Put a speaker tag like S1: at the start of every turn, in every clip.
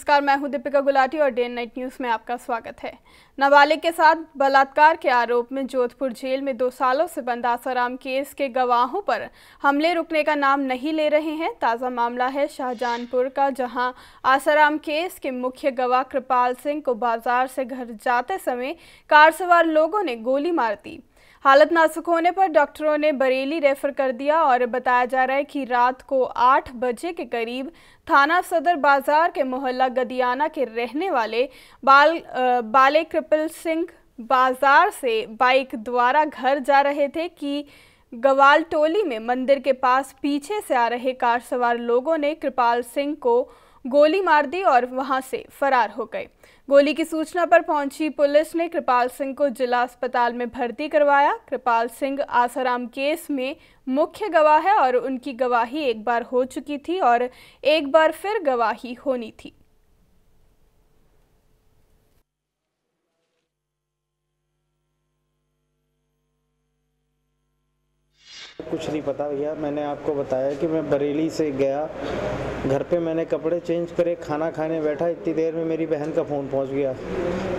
S1: नमस्कार, मैं हूं दीपिका गुलाटी और डे नाइट न्यूज़ में आपका स्वागत है। नाबालिग के साथ बलात्कार के आरोप में जोधपुर जेल में 2 सालों से बंद आसाराम केस के गवाहों पर हमले रुकने का नाम नहीं ले रहे हैं। ताज़ा मामला है शाहजहानपुर का, जहां आसाराम केस के मुख्य गवाह कृपाल सिंह को बाजार से घर जाते समय कार सवार लोगों ने गोली मार दी। हालत नाजुक होने पर डॉक्टरों ने बरेली रेफर कर दिया और बताया जा रहा है कि रात को 8 बजे के करीब थाना सदर बाजार के मोहल्ला गदियाना के रहने वाले बाले कृपाल सिंह बाजार से बाइक द्वारा घर जा रहे थे कि गवाल टोली में मंदिर के पास पीछे से आ रहे कार सवार लोगों ने कृपाल सिंह को गोली मार दी और वहां से फरार हो गए। गोली की सूचना पर पहुंची पुलिस ने कृपाल सिंह को जिला अस्पताल में भर्ती करवाया। कृपाल सिंह आसाराम केस में मुख्य गवाह है और उनकी गवाही एक बार हो चुकी थी और एक बार फिर गवाही होनी थी।
S2: कुछ नहीं पता भैया, मैंने आपको बताया कि मैं बरेली से गया, घर पे मैंने कपड़े चेंज करे, खाना खाने बैठा, इतनी देर में मेरी बहन का फ़ोन पहुंच गया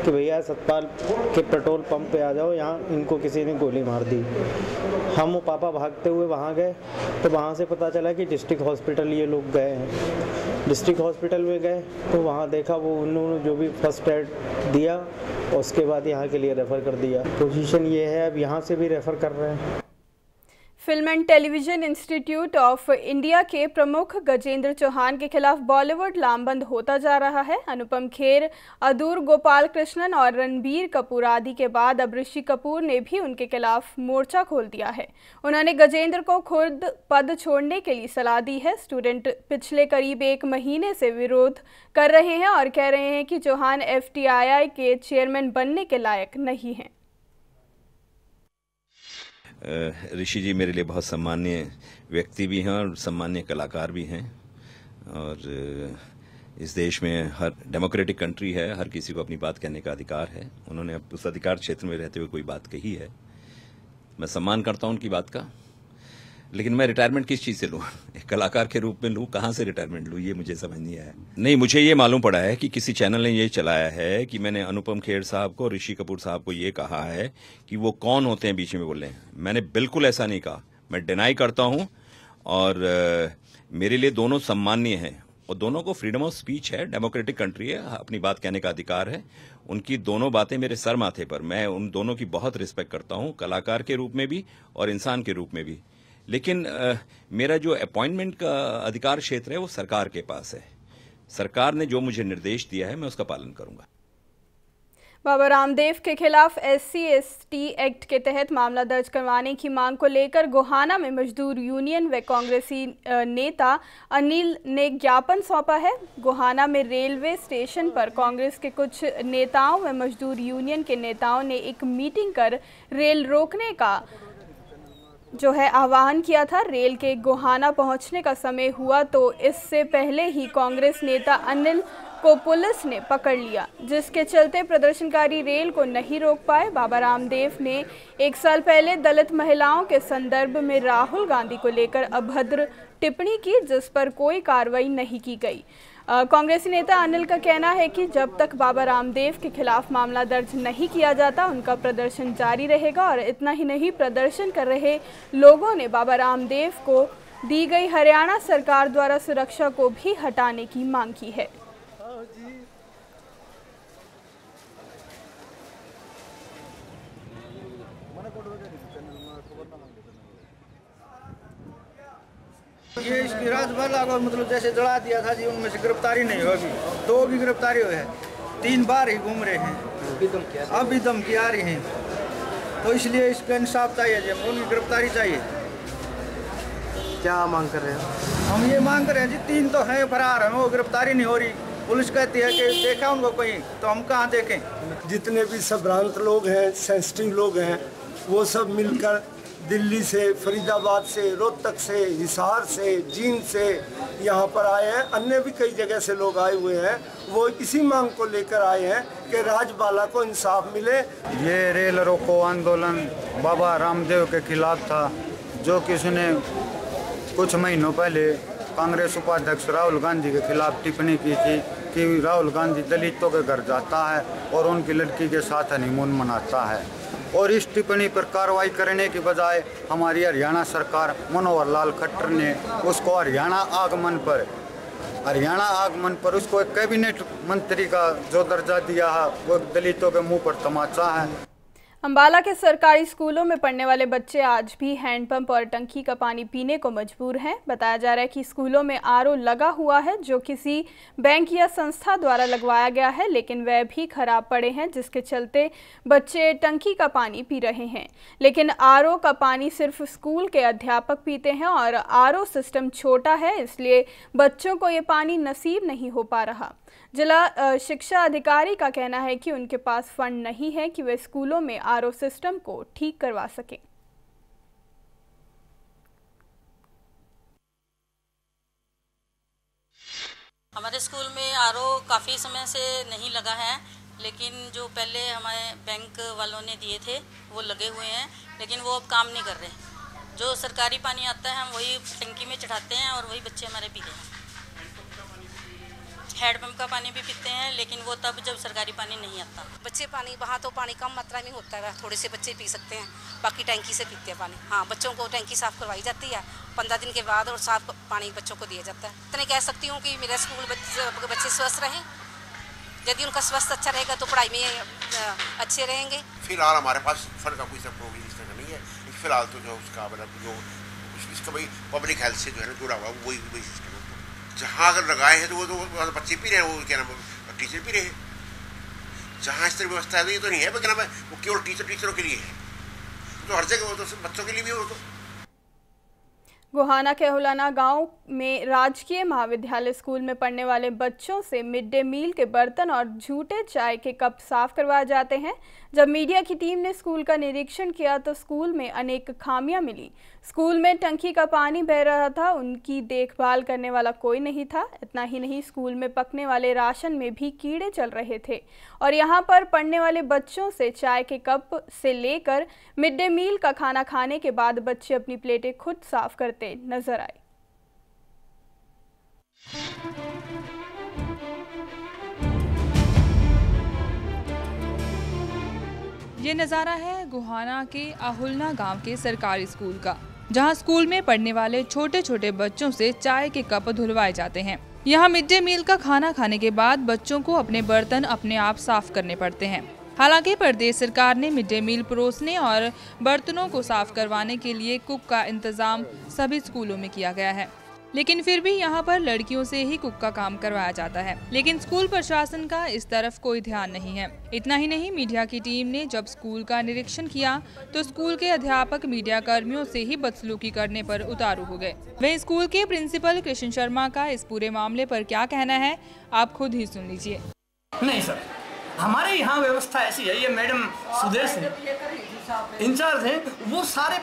S2: कि भैया सतपाल के पेट्रोल पंप पे आ जाओ, यहाँ इनको किसी ने गोली मार दी। हम पापा भागते हुए वहाँ गए तो वहाँ से पता चला कि डिस्ट्रिक्ट हॉस्पिटल ये लोग गए हैं। डिस्ट्रिक्ट हॉस्पिटल में गए तो वहाँ देखा वो उन्होंने जो भी फर्स्ट एड दिया उसके बाद यहाँ के लिए रेफ़र कर दिया। पोजीशन ये है, अब यहाँ से भी रेफ़र कर रहे हैं।
S1: Film and television institute of India के प्रमुख गजेंद्र चौहान के खिलाफ बॉलीवुड लामबंद होता जा रहा है। अनुपम खेर, अदूर गोपाल कृष्णन और रणबीर कपूर आदि के बाद अब ऋषि कपूर ने भी उनके खिलाफ मोर्चा खोल दिया है। उन्होंने गजेंद्र को खुद पद छोड़ने के लिए सलाह दी है। स्टूडेंट पिछले करीब 1 महीने से विरोध कर रहे हैं और कह रहे हैं कि चौहान FTII के चेयरमैन बनने के लायक नहीं हैं।
S3: ऋषि जी मेरे लिए बहुत सम्मानीय व्यक्ति भी हैं और सम्मानीय कलाकार भी हैं, और इस देश में हर डेमोक्रेटिक कंट्री है, हर किसी को अपनी बात कहने का अधिकार है। उन्होंने उस अधिकार क्षेत्र में रहते हुए कोई बात कही है, मैं सम्मान करता हूं उनकी बात का। लेकिन मैं रिटायरमेंट किस चीज़ से लूँ? एक कलाकार के रूप में लूँ, कहाँ से रिटायरमेंट लूँ, ये मुझे समझ नहीं आया। नहीं, मुझे ये मालूम पड़ा है कि किसी चैनल ने ये चलाया है कि मैंने अनुपम खेर साहब को, ऋषि कपूर साहब को ये कहा है कि वो कौन होते हैं बीच में बोल रहे हैं। मैंने बिल्कुल ऐसा नहीं कहा, मैं डिनाई करता हूँ। और मेरे लिए दोनों सम्मानीय हैं और दोनों को फ्रीडम ऑफ स्पीच है, डेमोक्रेटिक कंट्री है, अपनी बात कहने का अधिकार है। उनकी दोनों बातें मेरे सर माथे पर, मैं उन दोनों की बहुत रिस्पेक्ट करता हूँ, कलाकार के रूप में भी और इंसान के रूप में भी। लेकिन मेरा जो अपॉइंटमेंट का अधिकार क्षेत्र है वो सरकार के पास है। सरकार ने जो मुझे निर्देश दिया है मैं उसका पालन करूंगा।
S1: बाबा रामदेव के खिलाफ SC/ST एक्ट के तहत मामला दर्ज करवाने की मांग को लेकर गोहाना में मजदूर यूनियन व कांग्रेसी नेता अनिल ने ज्ञापन सौंपा है। गोहाना में रेलवे स्टेशन पर कांग्रेस के कुछ नेताओं व मजदूर यूनियन के नेताओं ने एक मीटिंग कर रेल रोकने का आह्वान किया था। रेल के गोहाना पहुंचने का समय हुआ तो इससे पहले ही कांग्रेस नेता अनिल को पुलिस ने पकड़ लिया, जिसके चलते प्रदर्शनकारी रेल को नहीं रोक पाए। बाबा रामदेव ने 1 साल पहले दलित महिलाओं के संदर्भ में राहुल गांधी को लेकर अभद्र टिप्पणी की, जिस पर कोई कार्रवाई नहीं की गई। कांग्रेसी नेता अनिल का कहना है कि जब तक बाबा रामदेव के खिलाफ मामला दर्ज नहीं किया जाता उनका प्रदर्शन जारी रहेगा। और इतना ही नहीं, प्रदर्शन कर रहे लोगों ने बाबा रामदेव को दी गई हरियाणा सरकार द्वारा सुरक्षा को भी हटाने की मांग की है।
S4: ये इसकी राजभला को मतलब जैसे जला दिया था जी, उनमें से गिरफ्तारी नहीं होगी। 2 की गिरफ्तारी हुई है, 3 बार ही घूम रहे हैं, अभी धमकी आ रही हैं। तो इसलिए इसका इंसाफ चाहिए जी, उनकी गिरफ्तारी चाहिए।
S2: क्या मांग कर रहे हैं?
S4: हम ये मांग कर रहे हैं जी, 3 तो हैं फरार हैं, वो गिरफ्तारी नहीं हो रही। पुलिस कहती है कि देखा उनको कहीं, तो हम कहाँ देखें?
S5: जितने भी संभ्रांत लोग हैं, सेंसिटिव लोग हैं, वो सब मिलकर दिल्ली से, फरीदाबाद से, रोहतक से, हिसार से, जींद से यहाँ पर आए हैं। अन्य भी कई जगह से लोग आए हुए हैं। वो इसी मांग को लेकर आए हैं कि राजबाला को इंसाफ मिले।
S4: ये रेल रोको आंदोलन बाबा रामदेव के खिलाफ था, जो किसी ने कुछ महीनों पहले कांग्रेस उपाध्यक्ष राहुल गांधी के खिलाफ टिप्पणी की थी।
S6: कि राहुल गांधी दलितों के घर जाता है और उनकी लड़की के साथ हनीमून मनाता है। और इस टिप्पणी पर कार्रवाई करने की बजाय हमारी हरियाणा सरकार मनोहर लाल खट्टर ने उसको हरियाणा आगमन पर उसको एक कैबिनेट मंत्री का जो दर्जा दिया है वो दलितों के मुंह पर तमाचा है।
S1: अंबाला के सरकारी स्कूलों में पढ़ने वाले बच्चे आज भी हैंडपंप और टंकी का पानी पीने को मजबूर हैं। बताया जा रहा है कि स्कूलों में आरओ लगा हुआ है जो किसी बैंक या संस्था द्वारा लगवाया गया है, लेकिन वह भी खराब पड़े हैं, जिसके चलते बच्चे टंकी का पानी पी रहे हैं। लेकिन आरओ का पानी सिर्फ स्कूल के अध्यापक पीते हैं और आरओ सिस्टम छोटा है, इसलिए बच्चों को ये पानी नसीब नहीं हो पा रहा। जिला शिक्षा अधिकारी का कहना है कि उनके पास फंड नहीं है कि वे स्कूलों में आरओ सिस्टम को ठीक करवा सकें।
S7: हमारे स्कूल में आरओ काफ़ी समय से नहीं लगा है, लेकिन जो पहले हमारे बैंक वालों ने दिए थे वो लगे हुए हैं, लेकिन वो अब काम नहीं कर रहे। जो सरकारी पानी आता है हम वही टंकी में चढ़ाते हैं और वही बच्चे हमारे पीते हैं। हैंडपंप का पानी भी पीते हैं, लेकिन वो तब जब सरकारी पानी नहीं आता।
S8: बच्चे पानी वहाँ तो पानी कम मात्रा में होता है, थोड़े से बच्चे पी सकते हैं, बाकी टैंकी से पीते हैं पानी। हाँ, बच्चों को टैंकी साफ़ करवाई जाती है 15 दिन के बाद और साफ पानी बच्चों को दिया जाता है। इतने कह सकती हूँ कि मेरा स्कूल बच्चे स्वस्थ रहें। यदि उनका स्वास्थ्य अच्छा रहेगा तो पढ़ाई में अच्छे रहेंगे।
S9: फिलहाल हमारे पास फंड का कोई प्रोविजन इस तरह नहीं है। फिलहाल तो जो उसका मतलब जो इसका भाई पब्लिक हेल्थ से जो है जुड़ा हुआ वही सिस्टम है। जहाँ अगर लगाए हैं तो वो तो बच्चे पी रहे हैं, वो क्या नाम टीचर पी रहे हैं। जहाँ इस तरह व्यवस्था है तो ये तो नहीं है, क्या नाम है वो केवल टीचरों के लिए है, तो हर जगह वो तो बच्चों के लिए भी हो। तो
S1: गोहाना के हुलाना गांव में राजकीय महाविद्यालय स्कूल में पढ़ने वाले बच्चों से मिड डे मील के बर्तन और झूठे चाय के कप साफ करवाए जाते हैं। जब मीडिया की टीम ने स्कूल का निरीक्षण किया तो स्कूल में अनेक खामियां मिली। स्कूल में टंकी का पानी बह रहा था, उनकी देखभाल करने वाला कोई नहीं था। इतना ही नहीं, स्कूल में पकने वाले राशन में भी कीड़े चल रहे थे और यहाँ पर पढ़ने वाले बच्चों से चाय के कप से लेकर मिड डे मील का खाना खाने के बाद बच्चे अपनी प्लेटें खुद साफ करते नजर आए।
S10: ये नज़ारा है गोहाना के अहुलना गांव के सरकारी स्कूल का, जहां स्कूल में पढ़ने वाले छोटे छोटे बच्चों से चाय के कप धुलवाए जाते हैं। यहां मिड डे मील का खाना खाने के बाद बच्चों को अपने बर्तन अपने आप साफ करने पड़ते हैं। हालांकि प्रदेश सरकार ने मिड डे मील परोसने और बर्तनों को साफ करवाने के लिए कुक का इंतजाम सभी स्कूलों में किया गया है, लेकिन फिर भी यहाँ पर लड़कियों से ही कुक का काम करवाया जाता है। लेकिन स्कूल प्रशासन का इस तरफ कोई ध्यान नहीं है। इतना ही नहीं, मीडिया की टीम ने जब स्कूल का निरीक्षण किया तो स्कूल के अध्यापक मीडिया कर्मियों से ही बदसलूकी करने पर उतारू हो गए। वहीं स्कूल के प्रिंसिपल कृष्ण शर्मा का इस पूरे मामले पर क्या कहना है, आप खुद ही सुन लीजिए।
S11: नहीं सर, हमारे यहाँ व्यवस्था ऐसी है, ये मैडम सुदेश इंचार्ज हैं, वो सारे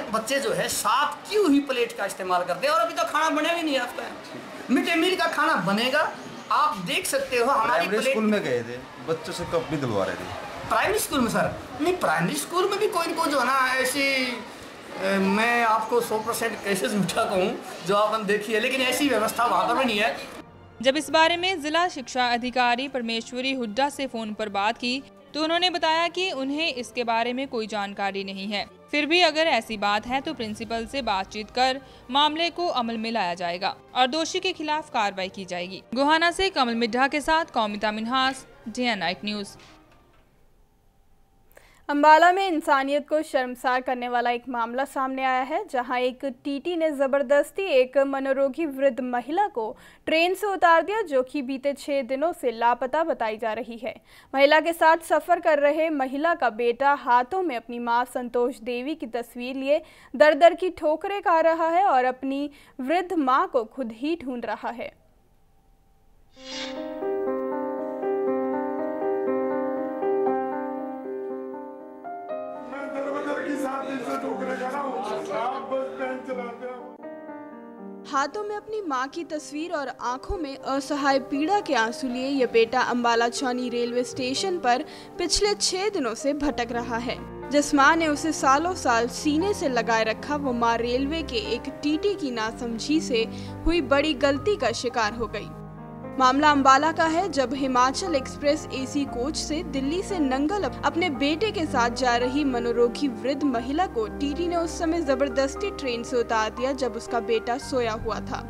S11: बच्चे जो है साफ की हुई प्लेट का इस्तेमाल करते हैं और अभी तो खाना बने भी नहीं है। आपका मिड डे मील का खाना बनेगा, आप देख सकते हो। हमारे
S12: स्कूल में गए थे, बच्चों से कप भी धुलवा रहे थे।
S11: प्राइमरी स्कूल में सर नहीं, प्राइमरी स्कूल में भी कोई को जो है ना ऐसी मैं आपको 100% केसेस मिठा कहूँ जो आपने देखी है, लेकिन ऐसी व्यवस्था वहाँ पर भी नहीं है।
S10: जब इस बारे में जिला शिक्षा अधिकारी परमेश्वरी हुड्डा से फोन पर बात की तो उन्होंने बताया कि उन्हें इसके बारे में कोई जानकारी नहीं है। फिर भी अगर ऐसी बात है तो प्रिंसिपल से बातचीत कर मामले को अमल में लाया जाएगा और दोषी के खिलाफ कार्रवाई की जाएगी। गोहाना से कमल मिड्ढा के साथ Kaumita Minhas, day night news.
S1: Ambala में इंसानियत को शर्मसार करने वाला एक मामला सामने आया है, जहां एक टीटी ने जबरदस्ती एक मनोरोगी वृद्ध महिला को ट्रेन से उतार दिया, जो कि बीते 6 दिनों से लापता बताई जा रही है। महिला के साथ सफर कर रहे महिला का बेटा हाथों में अपनी मां संतोष देवी की तस्वीर लिए दर दर की ठोकरें खा रहा है और अपनी वृद्ध मां को खुद ही ढूंढ रहा है। हाथों में अपनी मां की तस्वीर और आंखों में असहाय पीड़ा के आंसू लिए यह बेटा अंबाला चौनी रेलवे स्टेशन पर पिछले 6 दिनों से भटक रहा है। जिस मां ने उसे सालों साल सीने से लगाए रखा, वो मां रेलवे के एक टीटी की नासमझी से हुई बड़ी गलती का शिकार हो गई। मामला अंबाला का है, जब हिमाचल एक्सप्रेस एसी कोच से दिल्ली से नंगल अपने बेटे के साथ जा रही मनोरोगी वृद्ध महिला को टीटी ने उस समय जबरदस्ती ट्रेन से उतार दिया जब उसका बेटा सोया हुआ था।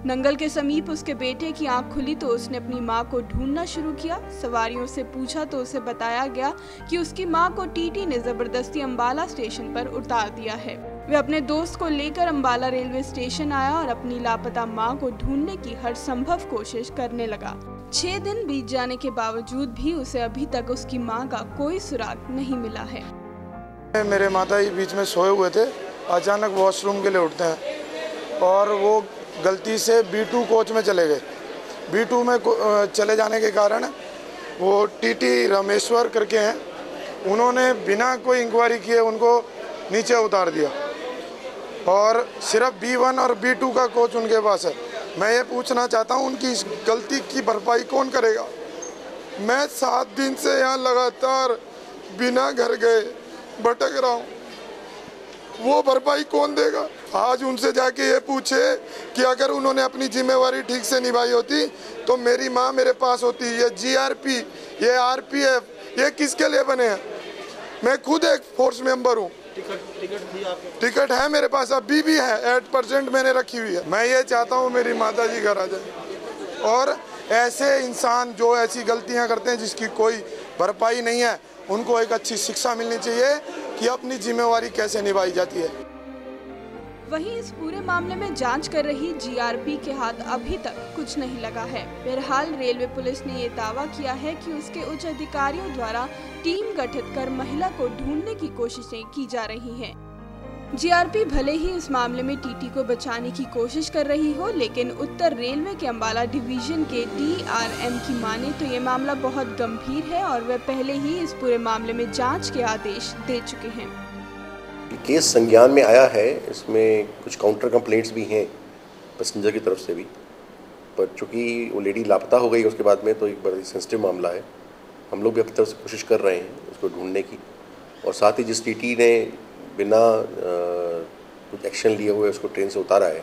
S1: नंगल के समीप उसके बेटे की आंख खुली तो उसने अपनी मां को ढूंढना शुरू किया। सवारियों से पूछा तो उसे बताया गया कि उसकी मां को टीटी ने जबरदस्ती अंबाला स्टेशन पर उतार दिया है। वे अपने दोस्त को लेकर अंबाला रेलवे स्टेशन आया और अपनी लापता मां को ढूंढने की हर संभव कोशिश करने लगा। 6 दिन बीत जाने के बावजूद भी उसे अभी तक उसकी मां का कोई सुराग नहीं मिला है।
S13: मेरे माता जी बीच में सोए हुए थे, अचानक वॉशरूम के लिए उठते हैं और वो गलती से B2 कोच में चले गए। B2 में चले जाने के कारण वो टीटी रामेश्वर करके हैं, उन्होंने बिना कोई इंक्वायरी किए उनको नीचे उतार दिया और सिर्फ B1 और B2 का कोच उनके पास है। मैं ये पूछना चाहता हूँ, उनकी इस गलती की भरपाई कौन करेगा? मैं 7 दिन से यहाँ लगातार बिना घर गए भटक रहा हूँ, वो भरपाई कौन देगा? आज उनसे जाके ये पूछे कि अगर उन्होंने अपनी जिम्मेवारी ठीक से निभाई होती तो मेरी माँ मेरे पास होती। ये GRP, ये RPF, ये किसके लिए बने हैं? मैं खुद एक फोर्स मेंबर हूँ। टिकट है मेरे पास, अभी भी है, 8% मैंने रखी हुई है। मैं ये चाहता हूँ मेरी माता जी घर आ जाए और ऐसे इंसान जो ऐसी गलतियाँ करते हैं जिसकी कोई भरपाई नहीं है, उनको एक अच्छी शिक्षा मिलनी चाहिए कि अपनी जिम्मेवारी कैसे निभाई जाती है।
S1: वहीं इस पूरे मामले में जांच कर रही GRP के हाथ अभी तक कुछ नहीं लगा है। बहरहाल रेलवे पुलिस ने ये दावा किया है कि उसके उच्च अधिकारियों द्वारा टीम गठित कर महिला को ढूंढने की कोशिशें की जा रही हैं। GRP भले ही इस मामले में टीटी को बचाने की कोशिश कर रही हो, लेकिन उत्तर रेलवे के अंबाला डिवीजन के DRM की माने तो ये मामला बहुत गंभीर है और वे पहले ही इस पूरे मामले में जांच के आदेश दे चुके हैं।
S14: केस संज्ञान में आया है, इसमें कुछ काउंटर कंप्लेंट्स भी हैं पैसेंजर की तरफ से भी, पर चूँकि वो लेडी लापता हो गई उसके बाद में तो एक बड़ा सेंसिटिव मामला है। हम लोग भी अपनी तरफ से कोशिश कर रहे हैं उसको ढूंढने की, और साथ ही जिस टीटी ने बिना कुछ एक्शन लिए हुए उसको ट्रेन से उतारा है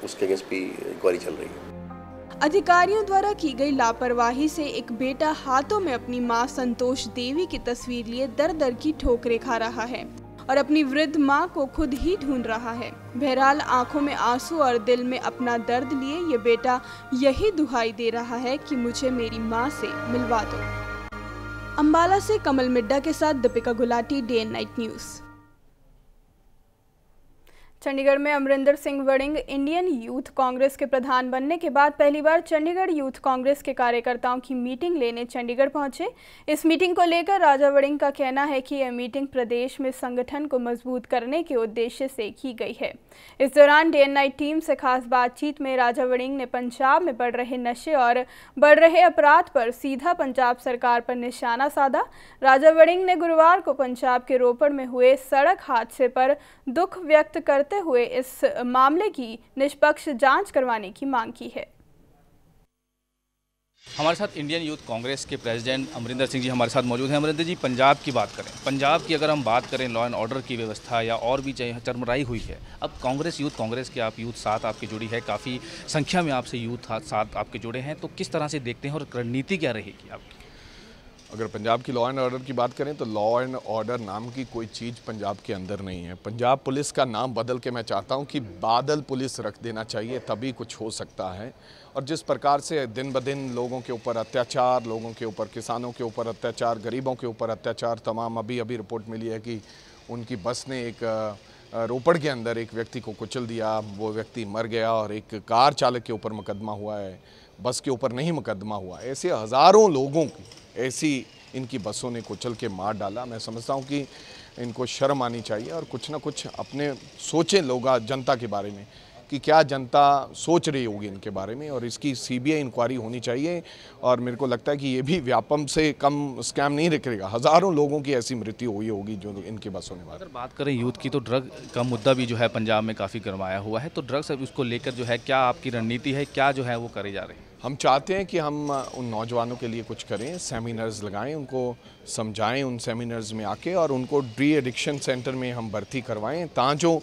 S14: उसके अगेंस्ट भी इंक्वायरी चल रही है।
S1: अधिकारियों द्वारा की गई लापरवाही से एक बेटा हाथों में अपनी मां संतोष देवी की तस्वीर लिए दर दर की ठोकरें खा रहा है और अपनी वृद्ध मां को खुद ही ढूंढ रहा है। बहरहाल आंखों में आंसू और दिल में अपना दर्द लिए ये बेटा यही दुहाई दे रहा है कि मुझे मेरी मां से मिलवा दो। अंबाला से कमल मिड्डा के साथ Deepika Gulati, day and night news. Chandigarh में अमरिंदर सिंह वड़िंग इंडियन यूथ कांग्रेस के प्रधान बनने के बाद पहली बार चंडीगढ़ यूथ कांग्रेस के कार्यकर्ताओं की मीटिंग लेने चंडीगढ़ पहुंचे। इस मीटिंग को लेकर राजा वड़िंग का कहना है कि यह मीटिंग प्रदेश में संगठन को मजबूत करने के उद्देश्य से की गई है। इस दौरान डे एंड नाइट टीम से खास बातचीत में राजा वड़िंग ने पंजाब में बढ़ रहे नशे और बढ़ रहे अपराध पर सीधा पंजाब सरकार पर निशाना साधा। राजा वड़िंग ने गुरुवार को पंजाब के रोपड़ में हुए सड़क हादसे पर दुख व्यक्त करते हुए इस मामले की निष्पक्ष जांच करवाने की मांग की है।
S15: हमारे साथ इंडियन यूथ कांग्रेस के प्रेसिडेंट अमरिंदर सिंह जी हमारे साथ मौजूद हैं। अमरिंदर जी, पंजाब की बात करें, पंजाब की अगर हम बात करें लॉ एंड ऑर्डर की व्यवस्था या और भी चरमराई हुई है। अब कांग्रेस यूथ कांग्रेस के आप यूथ साथ आपकी जुड़ी है, काफ़ी संख्या में आपसे यूथ साथ आपके जुड़े हैं, तो किस तरह से देखते हैं और रणनीति क्या रहेगी आपकी?
S16: अगर पंजाब की लॉ एंड ऑर्डर की बात करें तो लॉ एंड ऑर्डर नाम की कोई चीज़ पंजाब के अंदर नहीं है। पंजाब पुलिस का नाम बदल के मैं चाहता हूं कि बादल पुलिस रख देना चाहिए, तभी कुछ हो सकता है। और जिस प्रकार से दिन ब दिन लोगों के ऊपर अत्याचार, लोगों के ऊपर, किसानों के ऊपर अत्याचार, गरीबों के ऊपर अत्याचार, तमाम अभी रिपोर्ट मिली है कि उनकी बस ने एक रोपड़ के अंदर एक व्यक्ति को कुचल दिया, वो व्यक्ति मर गया, और एक कार चालक के ऊपर मुकदमा हुआ है, बस के ऊपर नहीं मुकदमा हुआ। ऐसे हज़ारों लोगों की ऐसी इनकी बसों ने कुचल के मार डाला। मैं समझता हूँ कि इनको शर्म आनी चाहिए और कुछ ना कुछ अपने सोचें लोग जनता के बारे में कि क्या जनता सोच रही होगी इनके बारे में, और इसकी CBI इंक्वायरी होनी चाहिए। और मेरे को लगता है कि ये भी व्यापम से कम स्कैम नहीं निकलेगा, हज़ारों लोगों की ऐसी मृत्यु हुई होगी जो इनकी बसों ने।
S15: अगर बात करें यूथ की तो ड्रग का मुद्दा भी जो है पंजाब में काफ़ी गरमाया हुआ है, तो ड्रग्स उसको लेकर जो है क्या आपकी रणनीति है, क्या जो है वो करे जा रहे हैं?
S16: हम चाहते हैं कि हम उन नौजवानों के लिए कुछ करें, सेमिनार्स लगाएं, उनको समझाएं उन सेमिनार्स में आके, और उनको डी एडिक्शन सेंटर में हम भर्ती करवाएं, ताकि जो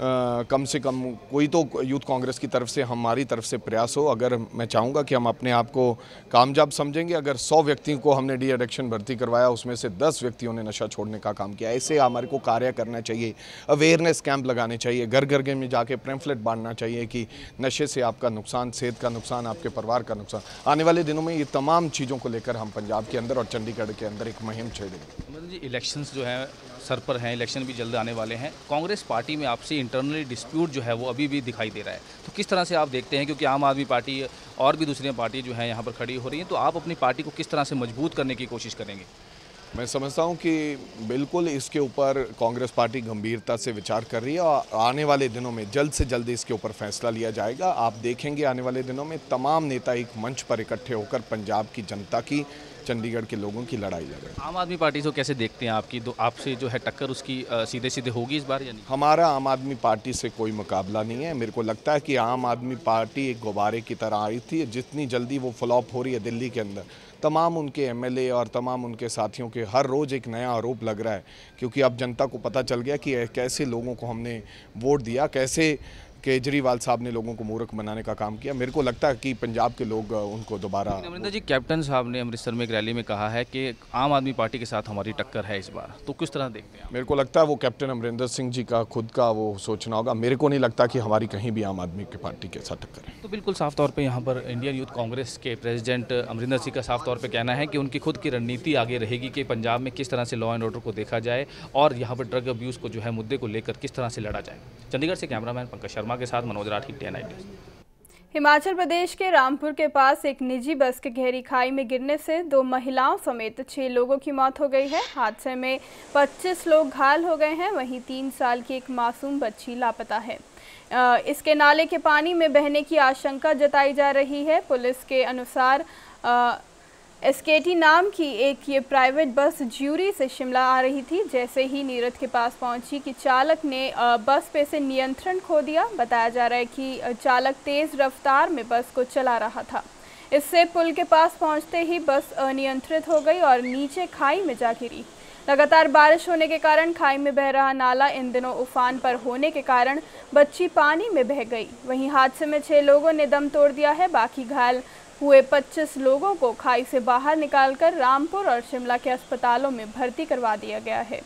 S16: कम से कम कोई तो यूथ कांग्रेस की तरफ से, हमारी तरफ से प्रयास हो। अगर मैं चाहूँगा कि हम अपने आप को कामयाब समझेंगे अगर 100 व्यक्तियों को हमने डी एडिक्शन भर्ती करवाया, उसमें से 10 व्यक्तियों ने नशा छोड़ने का काम किया। ऐसे हमारे को कार्य करना चाहिए, अवेयरनेस कैंप लगाने चाहिए, घर घर में जाके पैम्फलेट बांटना चाहिए कि नशे से आपका नुकसान, सेहत का नुकसान, आपके परिवार का नुकसान। आने वाले दिनों में ये तमाम चीज़ों को लेकर हम पंजाब के अंदर और चंडीगढ़ के अंदर एक मुहिम छेड़ेंगे।
S15: जी, इलेक्शंस जो है सर पर हैं, इलेक्शन भी जल्द आने वाले हैं। कांग्रेस पार्टी में आपसी इंटरनली डिस्प्यूट जो है वो अभी भी दिखाई दे रहा है, तो किस तरह से आप देखते हैं, क्योंकि आम आदमी पार्टी और भी दूसरी पार्टी जो है यहाँ पर खड़ी हो रही हैं, तो आप अपनी पार्टी को किस तरह से मजबूत करने की कोशिश करेंगे?
S16: मैं समझता हूं कि बिल्कुल इसके ऊपर कांग्रेस पार्टी गंभीरता से विचार कर रही है और आने वाले दिनों में जल्द से जल्द इसके ऊपर फैसला लिया जाएगा। आप देखेंगे आने वाले दिनों में तमाम नेता एक मंच पर इकट्ठे होकर पंजाब की जनता की, चंडीगढ़ के लोगों की लड़ाई लड़ेंगे।
S15: आम आदमी पार्टी को कैसे देखते हैं? आपकी आपसे जो है टक्कर उसकी सीधे सीधे होगी इस बार या नहीं?
S16: हमारा आम आदमी पार्टी से कोई मुकाबला नहीं है। मेरे को लगता है कि आम आदमी पार्टी एक गुब्बारे की तरह आई थी, जितनी जल्दी वो फ्लॉप हो रही है दिल्ली के अंदर, तमाम उनके एमएलए और तमाम उनके साथियों के हर रोज़ एक नया आरोप लग रहा है, क्योंकि अब जनता को पता चल गया कि कैसे लोगों को हमने वोट दिया, कैसे केजरीवाल साहब ने लोगों को मूर्ख बनाने का काम किया। मेरे को लगता है कि पंजाब के लोग उनको दोबारा।
S15: अमरिंदर जी, कैप्टन साहब ने अमृतसर में एक रैली में कहा है कि आम आदमी पार्टी के साथ हमारी टक्कर है इस बार, तो किस तरह देखते हैं?
S16: मेरे को लगता है वो कैप्टन अमरिंदर सिंह जी का खुद का वो सोचना होगा। मेरे को नहीं लगता कि हमारी कहीं भी आम आदमी की पार्टी के साथ टक्कर है।
S15: तो बिल्कुल साफ तौर पे यहाँ पर इंडियन यूथ कांग्रेस के प्रेसिडेंट अमरिंदर सिंह का साफ तौर पे कहना है कि उनकी खुद की रणनीति आगे रहेगी कि पंजाब में किस तरह से लॉ एंड ऑर्डर को देखा जाए और यहाँ पर ड्रग अब्यूज़ को जो है मुद्दे को लेकर किस तरह से लड़ा जाए। चंडीगढ़ से कैमरामैन पंकज शर्मा के साथ मनोज राठी, TN न्यूज़।
S1: हिमाचल प्रदेश के रामपुर के पास एक निजी बस के गहरी खाई में गिरने से 2 महिलाओं समेत 6 लोगों की मौत हो गई है। हादसे में 25 लोग घायल हो गए हैं, वहीं 3 साल की एक मासूम बच्ची लापता है। इसके नाले के पानी में बहने की आशंका जताई जा रही है। पुलिस के अनुसार SKT नाम की एक ये प्राइवेट बस ज्यूरी से शिमला आ रही थी। जैसे ही नीरथ के पास पहुंची कि चालक ने बस पे से नियंत्रण खो दिया। बताया जा रहा है कि चालक तेज़ रफ्तार में बस को चला रहा था। इससे पुल के पास पहुंचते ही बस अनियंत्रित हो गई और नीचे खाई में जा गिरी। लगातार बारिश होने के कारण खाई में बह रहा नाला इन दिनों उफान पर होने के कारण बच्ची पानी में बह गई। वहीं हादसे में 6 लोगों ने दम तोड़ दिया है। बाकी घायल हुए 25 लोगों को खाई से बाहर निकालकर रामपुर और शिमला के अस्पतालों में भर्ती करवा दिया गया है।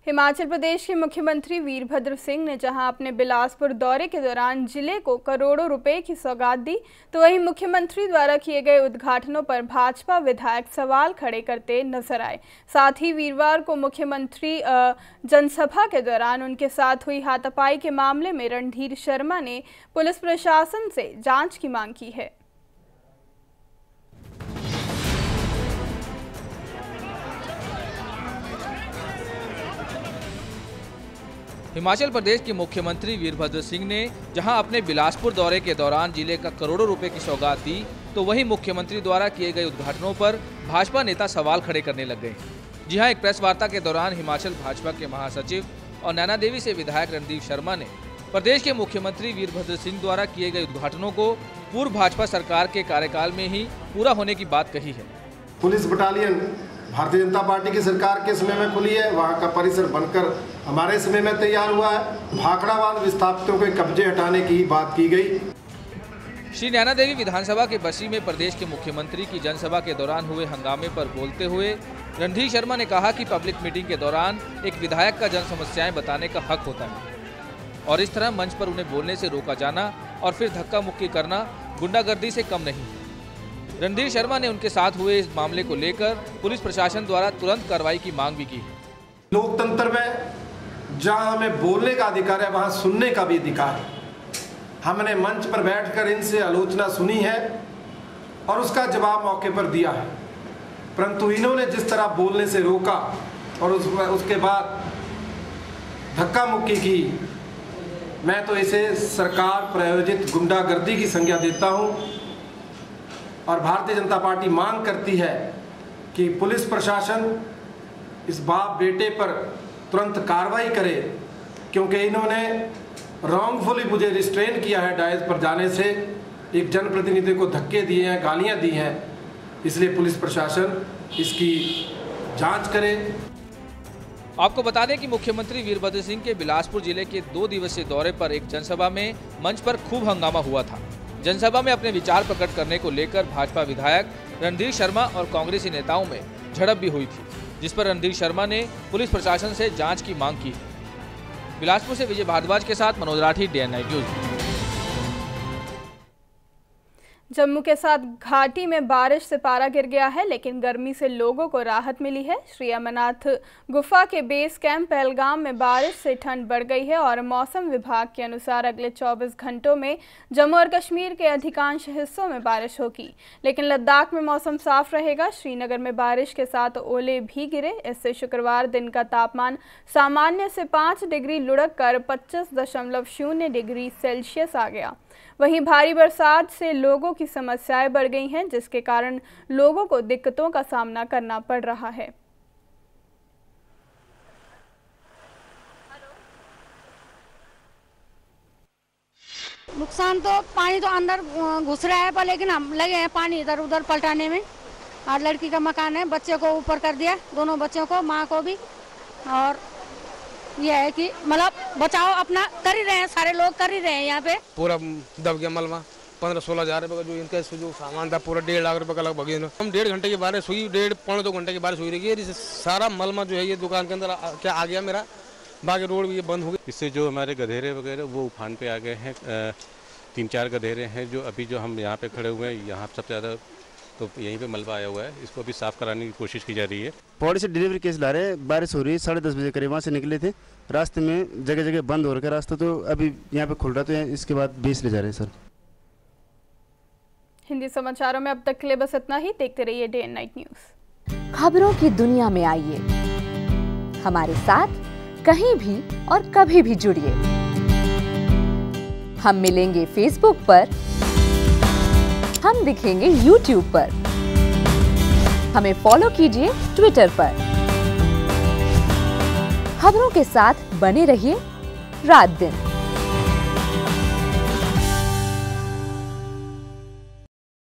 S1: हिमाचल प्रदेश के मुख्यमंत्री वीरभद्र सिंह ने जहां अपने बिलासपुर दौरे के दौरान जिले को करोड़ों रुपए की सौगात दी, तो वहीं मुख्यमंत्री द्वारा किए गए उद्घाटनों पर भाजपा विधायक सवाल खड़े करते नजर आए। साथ ही वीरवार को मुख्यमंत्री जनसभा के दौरान उनके साथ हुई हाथापाई के मामले में रणधीर शर्मा ने पुलिस प्रशासन से जाँच की मांग की है।
S15: हिमाचल प्रदेश के मुख्यमंत्री वीरभद्र सिंह ने जहां अपने बिलासपुर दौरे के दौरान जिले का करोड़ों रुपए की सौगात दी, तो वहीं मुख्यमंत्री द्वारा किए गए उद्घाटनों पर भाजपा नेता सवाल खड़े करने लग गए। जी हां, एक प्रेस वार्ता के दौरान हिमाचल भाजपा के महासचिव और नैना देवी से विधायक रणदीप शर्मा ने प्रदेश के मुख्यमंत्री वीरभद्र सिंह द्वारा किए गए उद्घाटनों को पूर्व भाजपा सरकार के कार्यकाल में ही पूरा होने की बात कही है।
S17: Police battalion Bharatiya Janata party की सरकार के समय में खुली है, वहाँ का परिसर बनकर हमारे समय में तैयार हुआ है। भाखड़ावाद विस्थापितों के कब्जे हटाने की बात की गई।
S15: श्री नैना देवी विधानसभा के बस्सी में प्रदेश के मुख्यमंत्री की जनसभा के दौरान हुए हंगामे पर बोलते हुए रणधीर शर्मा ने कहा कि पब्लिक मीटिंग के दौरान एक विधायक का जन समस्याएं बताने का हक होता है और इस तरह मंच पर उन्हें बोलने से रोका जाना और फिर धक्का मुक्की करना गुंडागर्दी से कम नहीं। रणधीर शर्मा ने उनके साथ हुए इस मामले को लेकर पुलिस प्रशासन द्वारा तुरंत कार्रवाई की मांग भी की।
S17: लोकतंत्र में जहां हमें बोलने का अधिकार है, वहां सुनने का भी अधिकार है। हमने मंच पर बैठकर इनसे आलोचना सुनी है और उसका जवाब मौके पर दिया है, परंतु इन्होंने जिस तरह बोलने से रोका और उसके बाद धक्का मुक्की की, मैं तो इसे सरकार प्रायोजित गुंडागर्दी की संज्ञा देता हूं। और भारतीय जनता पार्टी मांग करती है कि पुलिस प्रशासन इस बाप बेटे पर तुरंत कार्रवाई करे, क्योंकि इन्होंने रॉन्गफुली मुझे रिस्ट्रेन किया है डायस पर जाने से, एक जनप्रतिनिधि को धक्के दिए हैं, गालियां दी हैं। इसलिए पुलिस प्रशासन इसकी जांच करे।
S15: आपको बता दें कि मुख्यमंत्री वीरभद्र सिंह के बिलासपुर जिले के 2 दिवसीय दौरे पर एक जनसभा में मंच पर खूब हंगामा हुआ था। जनसभा में अपने विचार प्रकट करने को लेकर भाजपा विधायक रणधीर शर्मा और कांग्रेसी नेताओं में झड़प भी हुई थी, जिस पर रणधीर शर्मा ने पुलिस प्रशासन से जांच की मांग की है। बिलासपुर से विजय भारद्वाज के साथ Manoj Rathi, day night news.
S1: Jammu के साथ घाटी में बारिश से पारा गिर गया है, लेकिन गर्मी से लोगों को राहत मिली है। श्री अमरनाथ गुफा के बेस कैंप पहलगाम में बारिश से ठंड बढ़ गई है और मौसम विभाग के अनुसार अगले 24 घंटों में जम्मू और कश्मीर के अधिकांश हिस्सों में बारिश होगी, लेकिन लद्दाख में मौसम साफ रहेगा। श्रीनगर में बारिश के साथ ओले भी गिरे। इससे शुक्रवार दिन का तापमान सामान्य से 5 डिग्री लुढ़क कर 25.0 डिग्री सेल्सियस आ गया। वहीं भारी बरसात से लोगों की समस्याएं बढ़ गई हैं, जिसके कारण लोगों को दिक्कतों का सामना करना पड़ रहा है।
S18: नुकसान तो पानी तो अंदर घुस रहा है, पर लेकिन हम लगे हैं पानी इधर उधर पलटाने में। और लड़की का मकान है, बच्चे को ऊपर कर दिया, दोनों बच्चों को, माँ को भी। और यह है कि मतलब बचाव अपना कर ही रहे हैं, सारे लोग कर ही रहे हैं। यहाँ पे
S19: पूरा दब गया मलबा। 15-16 हज़ार रुपये का जो इनका जो सामान था पूरा 1.5 लाख रुपये का लगभग। हम 1.5 घंटे की बारिश हुई, 1.5-पौने 2 घंटे की बारिश हुई रही है। सारा मलमा जो है ये दुकान के अंदर क्या आ गया मेरा, बाकी रोड भी ये बंद हो गई।
S20: इससे जो हमारे गधेरे वगैरह वो उफान पे आ गए हैं। 3-4 गधेरे हैं जो अभी जो हम यहाँ पे खड़े हुए हैं, यहाँ सबसे ज़्यादा तो यहीं पे मलबा आया हुआ है। इसको अभी साफ कराने की कोशिश की जा रही है।
S21: पौड़ी से डिलीवरी केस ला रहे हैं, बारिश हो रही है, 10:30 बजे करीब वहाँ से निकले थे। रास्ते में जगह जगह बंद हो रखा रास्ता, तो अभी यहाँ पे खुल रहा, तो इसके बाद 20 ले जा रहे हैं सर।
S1: हिंदी समाचारों में अब तक के लिए बस इतना ही। देखते रहिए डे एंड नाइट न्यूज।
S22: खबरों की दुनिया में आइए, हमारे साथ कहीं भी और कभी भी जुड़िए। हम मिलेंगे फेसबुक पर, हम दिखेंगे यूट्यूब पर, हमें फॉलो कीजिए ट्विटर पर। खबरों के साथ बने रहिए रात दिन।